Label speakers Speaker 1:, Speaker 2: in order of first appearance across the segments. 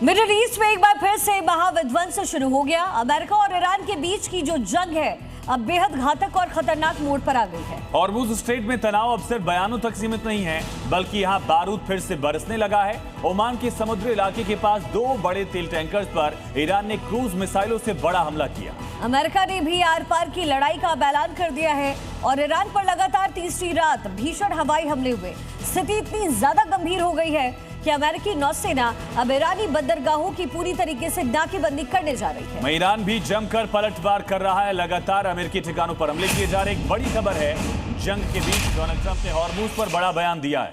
Speaker 1: Middle east में एक बार फिर से महाविध्वंस शुरू हो गया। अमेरिका और ईरान के बीच की जो जंग है अब बेहद घातक और खतरनाक मोड़ पर आ गई है।
Speaker 2: हॉर्मुज स्ट्रेट में तनाव अब सिर्फ बयानों तक सीमित नहीं है, बल्कि यहाँ बारूद फिर से बरसने लगा है। ओमान के समुद्री इलाके के पास 2 बड़े तेल टैंकर्स पर ईरान ने क्रूज मिसाइलों से बड़ा हमला किया।
Speaker 1: अमेरिका ने भी आर पार की लड़ाई का ऐलान कर दिया है और ईरान पर लगातार तीसरी रात भीषण हवाई हमले हुए। स्थिति इतनी ज्यादा गंभीर हो गई है कि अमेरिकी नौसेना अब ईरानी बंदरगाहों की पूरी तरीके से नाकेबंदी करने जा रही है।
Speaker 2: ईरान भी जमकर पलटवार कर रहा है। लगातार अमेरिकी ठिकानों पर हमले किए जा रहे। एक बड़ी खबर है, जंग के बीच डोनाल्ड ट्रंप ने हॉर्मुज पर बड़ा बयान दिया है।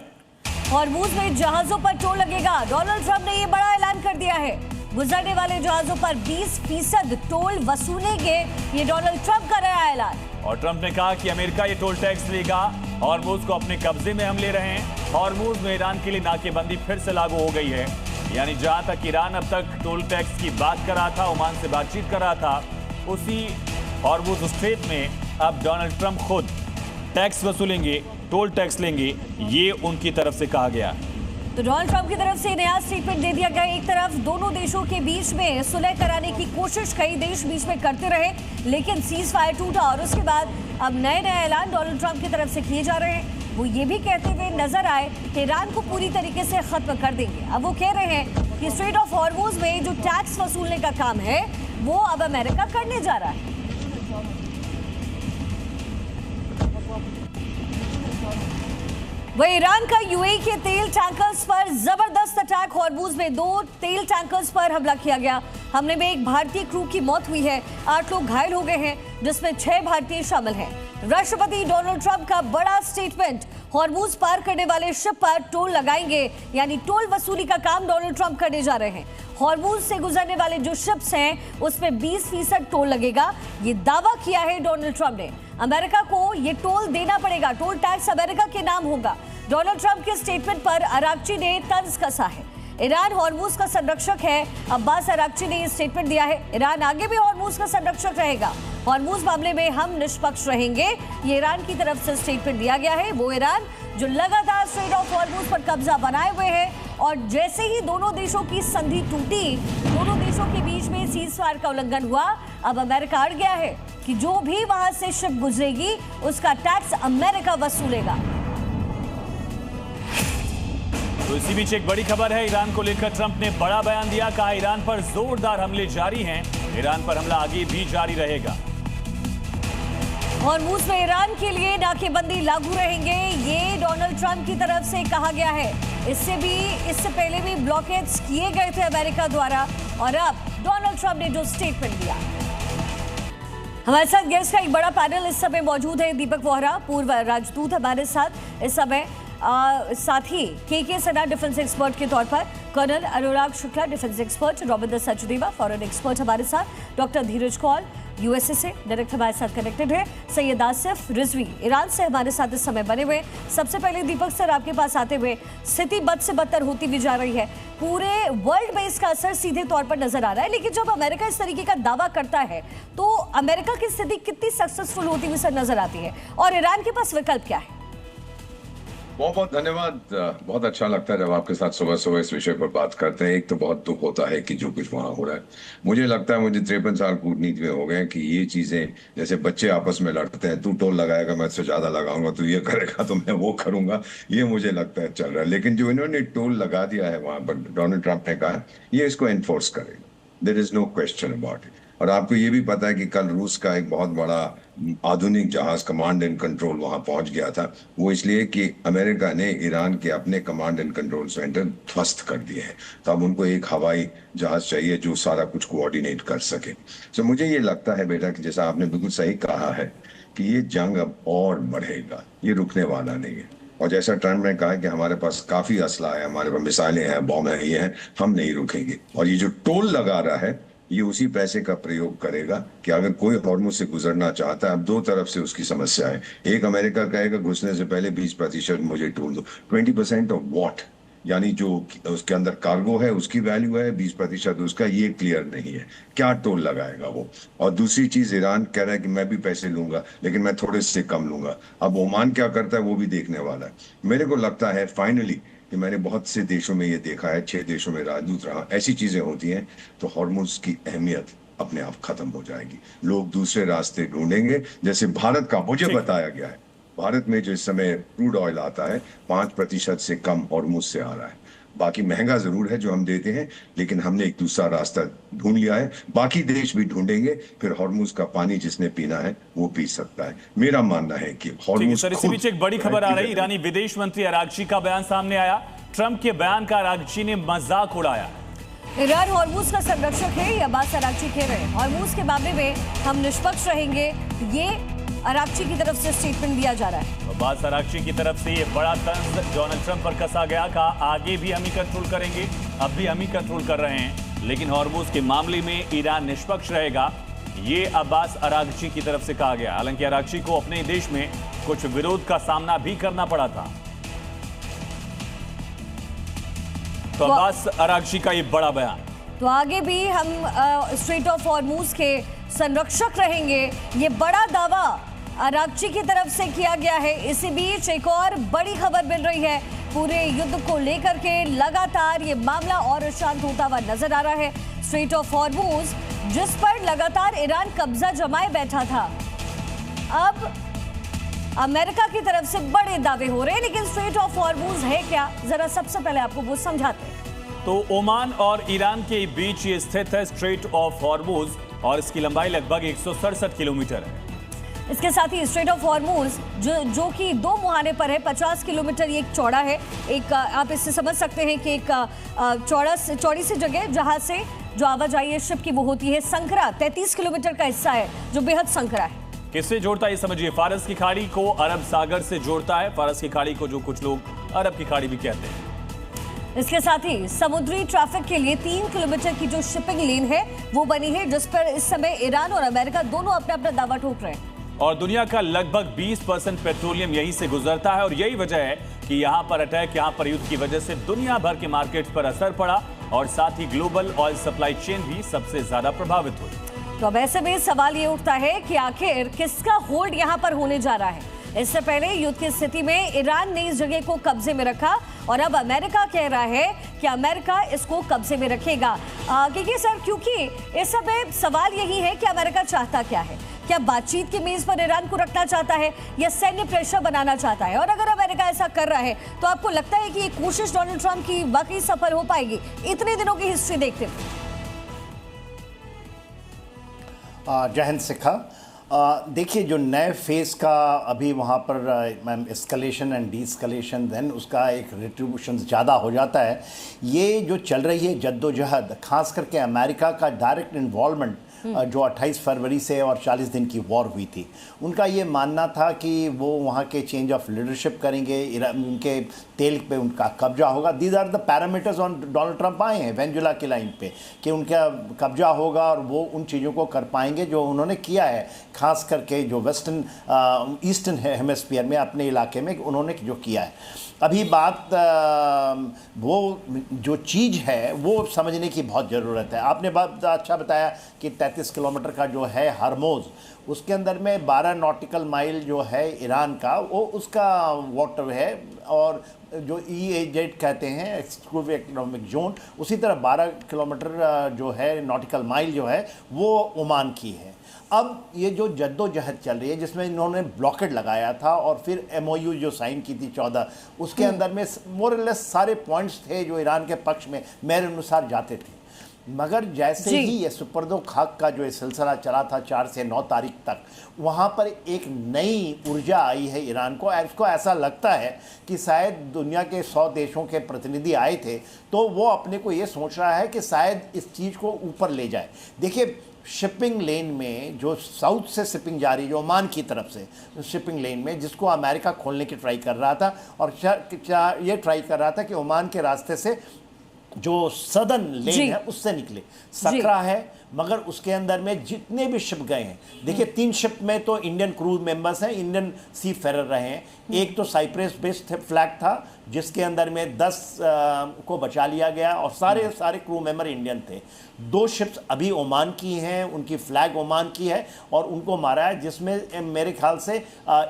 Speaker 1: हॉर्मुज में जहाजों पर टोल लगेगा। डोनाल्ड ट्रंप ने ये बड़ा ऐलान कर दिया है। गुजरने वाले जहाजों पर 20% टोल वसूलेंगे। ये डोनाल्ड ट्रंप का नया ऐलान।
Speaker 2: और ट्रंप ने कहा कि अमेरिका ये टोल टैक्स लेगा। हॉर्मुज को अपने कब्जे में हम ले रहे हैं। हॉर्मुज में ईरान के लिए नाकेबंदी फिर से लागू हो गई है। यानी जहां तक ईरान अब तक टोल टैक्स की बात कर रहा था, ओमान से बातचीत कर रहा था, उसी हॉर्मुज स्ट्रेट में अब डोनाल्ड ट्रंप खुद टैक्स वसूलेंगे, टोल टैक्स लेंगे। ये उनकी तरफ से कहा गया।
Speaker 1: तो डोनाल्ड ट्रंप की तरफ से नया स्टेटमेंट दे दिया गया। एक तरफ दोनों देशों के बीच में सुलह कराने की कोशिश कई देश बीच में करते रहे, लेकिन सीज फायर टूटा और उसके बाद अब नए ऐलान डोनाल्ड ट्रंप की तरफ से किए जा रहे हैं। वो ये भी कहते हुए नजर आए कि ईरान को पूरी तरीके से खत्म कर देंगे। अब वो कह रहे हैं कि स्ट्रेट ऑफ हॉर्मुज में जो टैक्स वसूलने का काम है वो अब अमेरिका करने जा रहा है। वह ईरान का यूएई के तेल टैंकर्स पर जबरदस्त अटैक। हॉर्मुज में 2 तेल टैंकर्स पर हमला किया गया। हमले में एक भारतीय क्रू की मौत हुई है। 8 लोग घायल हो गए हैं, जिसमें 6 भारतीय शामिल हैं। राष्ट्रपति डोनाल्ड ट्रंप का बड़ा स्टेटमेंट। हॉर्मुज पार करने वाले शिप पर टोल लगाएंगे, यानी टोल वसूली का काम डोनाल्ड ट्रंप करने जा रहे हैं। हॉर्मुज से गुजरने वाले जो शिप्स हैं उसमें 20% टोल लगेगा। ये दावा किया है डोनाल्ड ट्रंप ने। अमेरिका को ये टोल देना पड़ेगा। टोल टैक्स अमेरिका के नाम होगा। डोनाल्ड ट्रंप के स्टेटमेंट पर अराक्ची ने तंज कसा है। ईरान हॉर्मुज का संरक्षक है। अब्बास अराक्ची ने यह स्टेटमेंट दिया है। ईरान आगे भी हॉर्मुज का संरक्षक रहेगा। हॉर्मुज मामले में हम निष्पक्ष रहेंगे, ये ईरान की तरफ से स्टेटमेंट दिया गया है। वो ईरान जो लगातार स्ट्रेट ऑफ हॉर्मुज पर कब्जा बनाए हुए है, और जैसे ही दोनों देशों की संधि टूटी, दोनों देशों के बीच में सीज फायर का उल्लंघन हुआ, अब अमेरिका अड़ गया है कि जो भी वहां से शिप गुजरेगी उसका टैक्स अमेरिका वसूलेगा।
Speaker 2: तो इसी बीच एक बड़ी खबर है, ईरान को लेकर ट्रंप ने बड़ा बयान दिया। कहा ईरान पर जोरदार हमले जारी हैं। ईरान पर हमला आगे भी जारी रहेगा।
Speaker 1: हॉर्मुज में ईरान के लिए नाकेबंदी लागू रहेंगे, ये डोनाल्ड ट्रंप की तरफ से कहा गया है। इससे पहले भी ब्लॉकेट्स किए गए थे अमेरिका द्वारा, और अब डोनाल्ड ट्रंप ने जो स्टेटमेंट दिया। हमारे साथ गेस्ट का एक बड़ा पैनल इस समय मौजूद है। दीपक वोहरा, पूर्व राजदूत, हमारे साथ इस समय। साथ ही के सना, डिफेंस एक्सपर्ट के तौर पर, colonel Anurag Shukla, defence expert, Ravindra Sachdeva, foreign expert हमारे साथ, डॉक्टर धीरज कौल यूएसए से डायरेक्ट हमारे साथ कनेक्टेड है, सैयद आसिफ रिजवी ईरान से हमारे साथ इस समय बने हुए। सबसे पहले दीपक सर, आपके पास आते हुए, स्थिति बद से बदतर होती भी जा रही है। पूरे वर्ल्ड में इसका असर सीधे तौर पर नजर आ रहा है, लेकिन जब अमेरिका इस तरीके का दावा करता है तो अमेरिका की स्थिति कितनी सक्सेसफुल होती हुई सर नजर आती है, और ईरान के पास विकल्प क्या है?
Speaker 3: बहुत बहुत धन्यवाद। बहुत अच्छा लगता है जब आपके साथ सुबह सुबह इस विषय पर बात करते हैं। एक तो बहुत दुख होता है कि जो कुछ वहाँ हो रहा है, मुझे लगता है मुझे 53 साल कूटनीति में हो गए कि ये चीजें जैसे बच्चे आपस में लड़ते हैं, तू टोल लगाएगा मैं इससे ज्यादा लगाऊंगा, तू ये करेगा तो मैं वो करूंगा, ये मुझे लगता है चल रहा है। लेकिन जो इन्होंने टोल लगा दिया है वहां पर, डोनाल्ड ट्रंप ने कहा ये इसको एनफोर्स करेगा। There is no question about it. और आपको ये भी पता है कि कल रूस का एक बहुत बड़ा आधुनिक जहाज कमांड एंड कंट्रोल वहां पहुंच गया था। वो इसलिए कि अमेरिका ने ईरान के अपने कमांड एंड कंट्रोल सेंटर ध्वस्त कर दिए हैं। तो अब उनको एक हवाई जहाज चाहिए जो सारा कुछ कोऑर्डिनेट कर सके। तो मुझे ये लगता है बेटा कि जैसा आपने बिल्कुल सही कहा है कि ये जंग अब और बढ़ेगा, ये रुकने वाला नहीं है। और जैसा ट्रंप ने कहा कि हमारे पास काफी असला है, हमारे पास मिसाइलें हैं, बॉम्ब है, ये हैं, हम नहीं रुकेंगे। और ये जो टोल लगा रहा है ये उसी पैसे का प्रयोग करेगा कि अगर कोई हॉर्मुज से गुजरना चाहता है, अब 2 तरफ से उसकी समस्या है। एक, अमेरिका कहेगा घुसने से पहले 20% मुझे टोल दो। 20% ऑफ वॉट, यानी जो उसके अंदर कार्गो है उसकी वैल्यू है, 20% उसका, ये क्लियर नहीं है क्या टोल लगाएगा वो। और दूसरी चीज, ईरान कह रहा है कि मैं भी पैसे लूंगा लेकिन मैं थोड़े से कम लूंगा। अब ओमान क्या करता है वो भी देखने वाला है। मेरे को लगता है फाइनली कि मैंने बहुत से देशों में ये देखा है, 6 देशों में राजदूत रहा, ऐसी चीजें होती हैं तो हॉर्मुज की अहमियत अपने आप खत्म हो जाएगी। लोग दूसरे रास्ते ढूंढेंगे। जैसे भारत का मुझे
Speaker 2: ठीक।
Speaker 3: बताया गया है, भारत में जो इस समय क्रूड ऑयल आता है 5% से कम हॉर्मुज से आ रहा है। बाकी महंगा जरूर है जो हम देते हैं, लेकिन हमने एक दूसरा रास्ता ढूंढ लिया है। बाकी देश भी ढूंढेंगे, फिर हॉर्मुज का पानी जिसने पीना है वो पी सकता है। मेरा मानना है कि
Speaker 2: ठीक है
Speaker 3: हॉर्मुज
Speaker 2: सर, इसी बीच एक बड़ी खबर आ रही, ईरानी विदेश मंत्री अरागची का बयान सामने आया। ट्रंप के बयान का अरागची ने मजाक उड़ाया।
Speaker 1: ईरान हॉर्मुज का संरक्षक है, ये अब्बास अरागची कह रहे हैं। हॉर्मुज के मामले में हम निष्पक्ष रहेंगे, ये अरागची की तरफ से स्टेटमेंट दिया जा रहा है।
Speaker 2: अब्बास अरागची की तरफ से ये बड़ा तंज डोनाल्ड ट्रंप पर कसा गया। कहा आगे भी हम ही कंट्रोल करेंगे, अब भी हम ही कंट्रोल कर रहे हैं, लेकिन हॉर्मुज के मामले में ईरान निष्पक्ष रहेगा, ये अब्बास अरागची की तरफ से कहा गया। हालांकि अरागची को अपने देश में कुछ विरोध का सामना भी करना पड़ा था। तो अब्बास अरागची का ये बड़ा बयान।
Speaker 1: तो आगे भी हम स्ट्रेट ऑफ हॉर्मुज के संरक्षक रहेंगे, ये बड़ा दावा अरागची की तरफ से किया गया है। इसी बीच एक और बड़ी खबर मिल रही है, पूरे युद्ध को लेकर के लगातार ये मामला और शांत होता हुआ नजर आ रहा है। स्ट्रेट ऑफ हॉर्मुज जिस पर लगातार ईरान कब्जा जमाए बैठा था, अब अमेरिका की तरफ से बड़े दावे हो रहे हैं। लेकिन स्ट्रेट ऑफ हॉर्मुज है क्या, जरा सबसे पहले आपको वो समझाते हैं।
Speaker 2: तो ओमान और ईरान के बीच ये स्थित है स्ट्रेट ऑफ हॉर्मुज, और इसकी लंबाई लगभग 167 किलोमीटर है।
Speaker 1: इसके साथ ही स्ट्रेट ऑफ हॉर्मुज जो कि 2 मुहाने पर है, 50 किलोमीटर ये एक चौड़ा है। एक आप इससे समझ सकते हैं कि एक चौड़ी सी जगह जहां से जो आवाजाही है शिप की वो होती है। संकरा 33 किलोमीटर का हिस्सा है जो बेहद संकरा है।
Speaker 2: किससे जोड़ता है ये समझिए, फारस की खाड़ी को अरब सागर से जोड़ता है। फारस की खाड़ी को जो कुछ लोग अरब की खाड़ी भी कहते हैं।
Speaker 1: इसके साथ ही समुद्री ट्रैफिक के लिए 3 किलोमीटर की जो शिपिंग लेन है वो बनी है, जिस पर इस समय ईरान और अमेरिका दोनों अपना अपना दावा ठोक रहे हैं।
Speaker 2: और दुनिया का लगभग 20% पेट्रोलियम यहीं से गुजरता है, और यही वजह है कि यहाँ पर अटैक, यहाँ पर युद्ध की वजह से दुनिया भर के मार्केट्स पर असर पड़ा, और साथ ही ग्लोबल ऑयल सप्लाई चेन भी सबसे ज्यादा प्रभावित हुई।
Speaker 1: तो अब ऐसे में सवाल ये उठता है कि आखिर किसका होल्ड यहाँ पर होने जा रहा है। इससे पहले युद्ध की स्थिति में ईरान ने इस जगह को कब्जे में रखा, और अब अमेरिका कह रहा है कि अमेरिका इसको कब्जे में रखेगा। क्योंकि इस समय सवाल यही है कि अमेरिका चाहता क्या है। क्या बातचीत की मेज पर ईरान को रखना चाहता है या सैन्य प्रेशर बनाना चाहता है? और अगर अमेरिका ऐसा कर रहा है तो आपको लगता है कि ये कोशिश डोनाल्ड ट्रंप की वाकई सफल हो पाएगी इतने दिनों की हिस्ट्री देखते हुए?
Speaker 4: जय हिंद सिखा। देखिए, जो नए फेज़ का अभी वहाँ पर एस्कलेशन एंड डीस्कलेशन, देन उसका एक रिट्रीब्यूशन ज़्यादा हो जाता है। ये जो चल रही है जद्दोजहद, ख़ास करके अमेरिका का डायरेक्ट इन्वॉल्वमेंट जो 28 फरवरी से और 40 दिन की वॉर हुई थी, उनका ये मानना था कि वो वहाँ के चेंज ऑफ लीडरशिप करेंगे, उनके तेल पे उनका कब्जा होगा। These are the parameters on Donald Trump आए हैं वेनेजुएला की लाइन पे कि उनका कब्जा होगा और वो उन चीज़ों को कर पाएंगे जो उन्होंने किया है, ख़ास करके जो वेस्टर्न ईस्टर्न हेमिस्फीयर में अपने इलाके में उन्होंने जो किया है। अभी बात वो जो चीज़ है वो समझने की बहुत ज़रूरत है। आपने बात अच्छा बताया कि 33 किलोमीटर का जो है हरमोज़, उसके अंदर में 12 नॉटिकल माइल जो है ईरान का, वो उसका वाटर है, और जो EEZ कहते हैं एक्सक्लूसिव इकोनॉमिक जोन, उसी तरह 12 किलोमीटर जो है नॉटिकल माइल जो है वो ओमान की है। अब ये जो जद्दोजहद चल रही है जिसमें इन्होंने ब्लॉकेड लगाया था और फिर MOU जो साइन की थी 14, उसके अंदर में मोरलेस सारे पॉइंट्स थे जो ईरान के पक्ष में मेरे अनुसार जाते थे। मगर जैसे ही ये सुपर्दो खाक का जो सिलसिला चला था 4 से 9 तारीख तक, वहाँ पर एक नई ऊर्जा आई है ईरान को। इसको ऐसा लगता है कि शायद दुनिया के 100 देशों के प्रतिनिधि आए थे, तो वो अपने को ये सोच रहा है कि शायद इस चीज़ को ऊपर ले जाए। देखिए, शिपिंग लेन में जो साउथ से शिपिंग जा रही, जो ओमान की तरफ से शिपिंग लेन में, जिसको अमेरिका खोलने की ट्राई कर रहा था, और ये ट्राई कर रहा था कि ओमान के रास्ते से जो सदर्न लेन है उससे निकले। सकरा है, मगर उसके अंदर में जितने भी शिप गए हैं, देखिए 3 शिप में तो इंडियन क्रू मेंबर्स हैं, इंडियन सी फेरर रहे हैं। एक तो साइप्रस बेस्ड फ्लैग था जिसके अंदर में 10 को बचा लिया गया, और सारे क्रू मेंबर इंडियन थे। 2 शिप्स अभी ओमान की हैं, उनकी फ्लैग ओमान की है, और उनको मारा है, जिसमें मेरे ख्याल से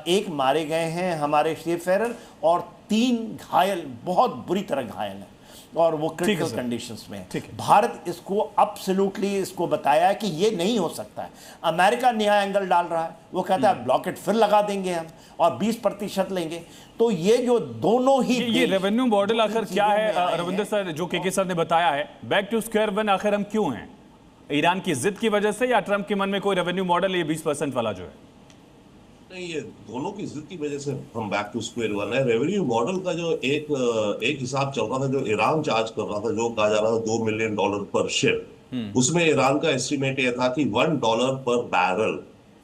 Speaker 4: 1 मारे गए हैं हमारे सी फेरर, और 3 घायल, बहुत बुरी तरह घायल हैं और वो क्रिटिकल कंडीशंस में है। भारत इसको अब्सोल्युटली इसको बताया है कि ये नहीं हो सकता है। अमेरिका नया एंगल डाल रहा है, वो कहता है ब्लॉकेट फिर लगा देंगे हम और 20% लेंगे। तो ये जो दोनों ही
Speaker 2: ये रेवेन्यू मॉडल आखिर क्या है रविंद्र सर, जो के सर ने बताया है, बैक टू स्क्वायर वन आखिर हम क्यों हैं? ईरान की जिद की वजह से या ट्रंप के मन में कोई रेवेन्यू मॉडल ये 20% वाला जो है?
Speaker 5: नहीं, ये दोनों की जिद की वजह से हम बैक टू स्क्वायर वन है। रेवेन्यू मॉडल का जो एक हिसाब चल रहा था, जो ईरान चार्ज कर रहा था, जो कहा जा रहा था $2 मिलियन पर शिप, उसमें ईरान का एस्टिमेट ये था कि $1 पर बैरल,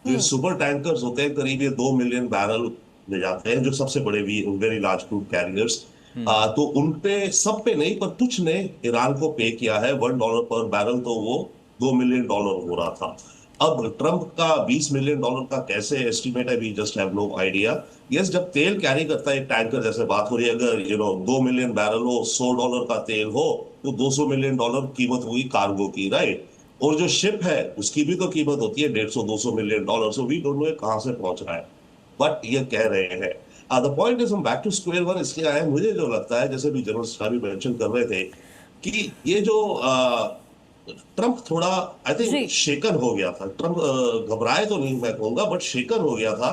Speaker 5: जो सुपर टैंकर्स होते हैं करीब ये 2 मिलियन बैरल ले जाते हैं, जो सबसे बड़े वेरी लार्ज क्रूड कैरियर्स, तो उनपे सब पे नहीं पर कुछ ने ईरान को पे किया है $1 पर बैरल, तो वो $2 मिलियन हो रहा था। अब ट्रंप का $20 मिलियन का कैसे एस्टिमेट है, we just have no idea. Yes, जब तेल कैरी करता है एक टैंकर, जैसे बात हो रही है, अगर 2 मिलियन बैरल हो, $100 का तेल हो, तो $200 मिलियन कीमत हुई कार्गो की, राइट? और जो शिप है उसकी भी तो कीमत होती है $150-200 million. So we don't know कहां से पहुंच रहा है, बट ये कह रहे हैं। द पॉइंट इज हम बैक टू स्क्वायर वन इसलिए आए, मुझे जो लगता है, जैसे भी जनरल साहब मेंशन कर रहे थे, कि ये जो ट्रंप थोड़ा आई थिंक शेकन हो गया था। ट्रंप घबराए तो नहीं मैं कहूंगा, बट शेकन हो गया था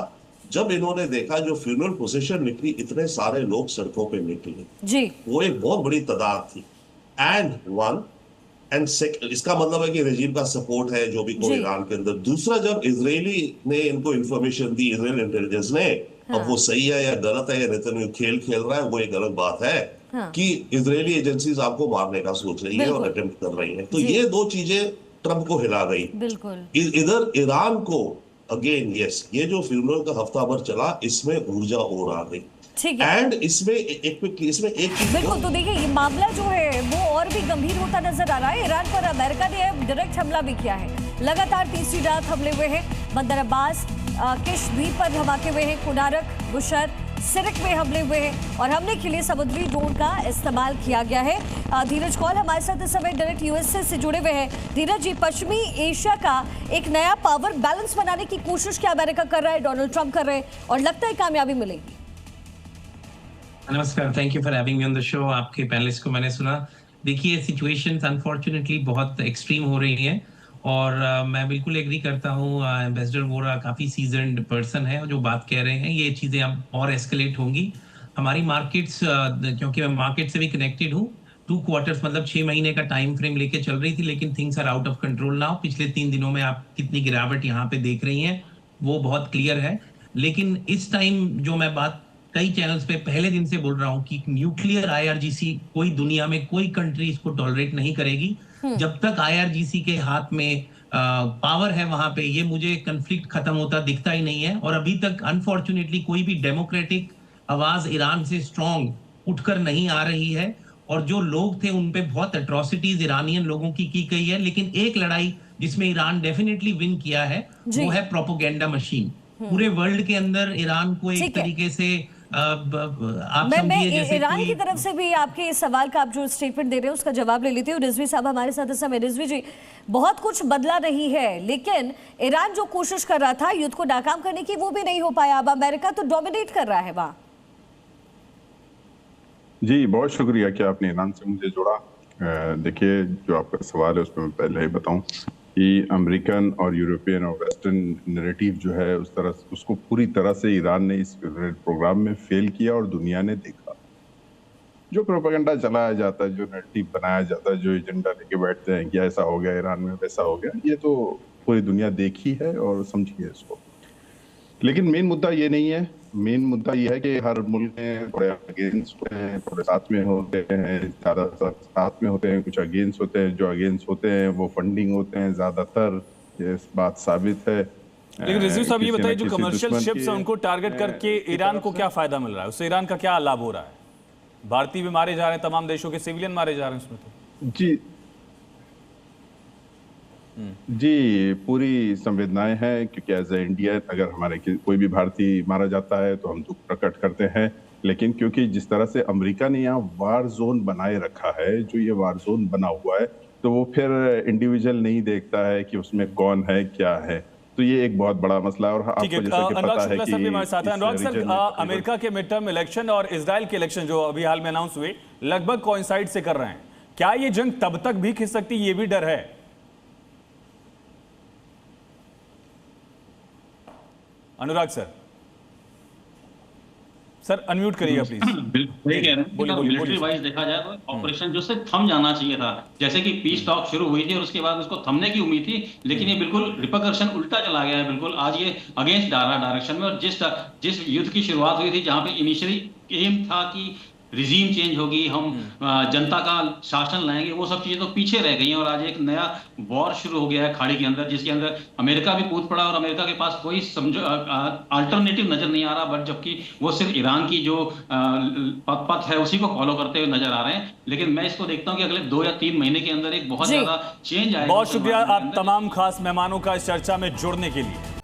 Speaker 5: जब इन्होंने देखा जो फ्यूनरल प्रोसेशन निकली, इतने सारे लोग सड़कों पे निकले जी, वो एक बहुत बड़ी तादाद थी। एंड इसका मतलब है कि रेजिम का सपोर्ट है जो भी कोई ईरान के अंदर। दूसरा, जब इजरायली ने इनको इंफॉर्मेशन दी, इजराइल इंटेलिजेंस ने, अब वो सही है या गलत है या नेतन्याहू खेल खेल रहा है, वो एक अलग बात है, कि इजरायली एजेंसीज आपको मारने का सोच रही है और अटेम्प्ट कर रही है। तो ये दो चीजें ट्रंप को हिला गई। बिल्कुल। इधर ईरान को अगेन ये जो फ्यूनरल का हफ्ता भर चला, इसमें ऊर्जा और आ गई। ठीक है। एंड इसमें एक चीज
Speaker 1: बिल्कुल, तो देखिए ये मामला जो है वो और भी गंभीर होता नजर आ रहा है। ईरान पर अमेरिका ने डायरेक्ट हमला भी किया है। लगातार तीसरी रात हमले हुए हैं। बंदर अब्बास, किश द्वीप पर धमाके हुए हैं। कुनारक, बुशर, सिरिक में हमले हुए हैं और हमले के लिए समुद्री ड्रोन का इस्तेमाल किया गया है। धीरज कौल हमारे साथ इस समय डायरेक्ट यूएसए से जुड़े हुए हैं। धीरज जी, पश्चिमी एशिया का एक नया पावर बैलेंस बनाने की कोशिश क्या अमेरिका कर रहा है, डोनाल्ड ट्रंप कर रहे हैं, और लगता है कामयाबी मिलेगी?
Speaker 6: नमस्कार, thank you for having me on the show. आपके पैनलिस्ट को मैंने सुना। देखिए, सिचुएशंस अनफॉर्चुनेटली बहुत एक्सट्रीम हो रही हैं और मैं बिल्कुल एग्री करता हूँ। एम्बेसडर वोरा काफ़ी सीजन्ड पर्सन है, जो बात कह रहे हैं ये चीज़ें अब और एस्केलेट होंगी। हमारी मार्केट्स, क्योंकि मैं मार्केट से भी कनेक्टेड हूँ, 2 क्वार्टर्स मतलब 6 महीने का टाइम फ्रेम लेके चल रही थी, लेकिन things are out of control now. पिछले 3 दिनों में आप कितनी गिरावट यहाँ पे देख रही हैं वो बहुत क्लियर है। लेकिन इस टाइम जो मैं बात कई चैनल्स पे पहले दिन से बोल रहा हूँ कि न्यूक्लियर IRGC कोई दुनिया में कोई कंट्री इसको टॉलरेट नहीं करेगी। जब तक IRGC के हाथ में पावर है वहां पे, ये मुझे कंफ्लिक्ट खत्म होता दिखता ही नहीं है। और अभी तक अनफॉर्चुनेटली कोई भी डेमोक्रेटिक आवाज ईरान से स्ट्रॉन्ग उठकर नहीं आ रही है। और जो लोग थे उन पे बहुत एट्रोसिटीज ईरानियन लोगों की गई है। लेकिन एक लड़ाई जिसमें ईरान डेफिनेटली विन किया है वो है प्रोपोगेंडा मशीन। पूरे वर्ल्ड के अंदर ईरान को एक तरीके से
Speaker 1: मैं ईरान की तरफ से भी आपके इस सवाल का आप जो स्टेटमेंट दे रहे हैं उसका जवाब ले लेते हो। रिजवी साहब हमारे साथ इस समय। रिजवी जी, बहुत कुछ बदला नहीं है, लेकिन ईरान जो कोशिश कर रहा था युद्ध को नाकाम करने की, वो भी नहीं हो पाया। अब अमेरिका तो डोमिनेट कर रहा है वहाँ।
Speaker 7: जी, बहुत शुक्रिया कि आपने ईरान से मुझे जोड़ा। देखिए, जो आपका सवाल है उसमें मैं पहले ही बताऊं कि अमेरिकन और यूरोपियन और वेस्टर्न नैरेटिव जो है उसको पूरी तरह से ईरान ने इस प्रोग्राम में फेल किया और दुनिया ने देखा। जो प्रोपेगेंडा चलाया जाता है, जो नैरेटिव बनाया जाता है, जो एजेंडा लेके बैठते हैं कि ऐसा हो गया ईरान में, वैसा हो गया, ये तो पूरी दुनिया देखी है और समझी है इसको। लेकिन मेन मुद्दा ये नहीं है। मेन मुद्दा ये है कि हर मुल्क में थोड़े अगेंस्ट होते हैं, थोड़े साथ में होते हैं, ज्यादा साथ में होते हैं, कुछ अगेंस्ट होते हैं। जो अगेंस्ट होते हैं वो फंडिंग होते हैं ज्यादातर, ये बात साबित है।
Speaker 2: लेकिन रिजवी साहब ये बताइए, जो कमर्शियल शिप्स हैं उनको टारगेट करके ईरान को क्या फायदा मिल रहा है? उससे ईरान का क्या लाभ हो रहा है? भारतीय भी मारे जा रहे हैं, तमाम देशों के सिविलियन मारे जा रहे हैं उसमें तो।
Speaker 7: जी, पूरी संवेदनाएं हैं, क्योंकि एज ए इंडियन अगर हमारे कोई भी भारतीय मारा जाता है तो हम दुख प्रकट करते हैं। लेकिन क्योंकि जिस तरह से अमेरिका ने यहाँ वार जोन बनाए रखा है, जो ये वार जोन बना हुआ है, तो वो फिर इंडिविजुअल नहीं देखता है कि उसमें कौन है क्या है। तो ये एक बहुत बड़ा मसला है। और
Speaker 2: ठीक है,
Speaker 7: आपको जैसा कि
Speaker 2: अनुराग
Speaker 7: पता है
Speaker 2: शुक्ला सर भी हमारे साथ हैं।
Speaker 7: इस
Speaker 2: अनुराग सर,
Speaker 7: रीजन में
Speaker 2: अमेरिका के मिड टर्म इलेक्शन और इजराइल के इलेक्शन जो अभी हाल में अनाउंस हुए लगभग कोइंसाइड से कर रहे हैं, क्या ये जंग तब तक भी खिंच सकती, ये भी डर है? अनुराग सर अनम्यूट करिएगा प्लीज।
Speaker 8: बिल्कुल सही कह रहे हैं। मिलिट्री वाइज देखा जाए तो ऑपरेशन जो से थम जाना चाहिए था, जैसे कि पीस टॉक शुरू हुई थी और उसके बाद उसको थमने की उम्मीद थी, लेकिन ये बिल्कुल रिपरकशन उल्टा चला गया है। बिल्कुल आज ये अगेंस्ट डायरेक्शन में, और जिस युद्ध की शुरुआत हुई थी जहां पे इनिशियली एम था कि रिजीम चेंज होगी, हम जनता का शासन लाएंगे, वो सब चीजें तो पीछे रह गई हैं। और आज एक नया वॉर शुरू हो गया है खाड़ी के अंदर, जिसके अंदर अमेरिका भी कूद पड़ा और अमेरिका के पास कोई अल्टरनेटिव नजर नहीं आ रहा, बट जबकि वो सिर्फ ईरान की जो पथ है उसी को फॉलो करते हुए नजर आ रहे हैं। लेकिन मैं इसको देखता हूं कि अगले 2 या 3 महीने के अंदर एक बहुत ज्यादा चेंज आएगा।
Speaker 2: बहुत शुक्रिया आप तमाम खास मेहमानों का इस चर्चा में जुड़ने के लिए।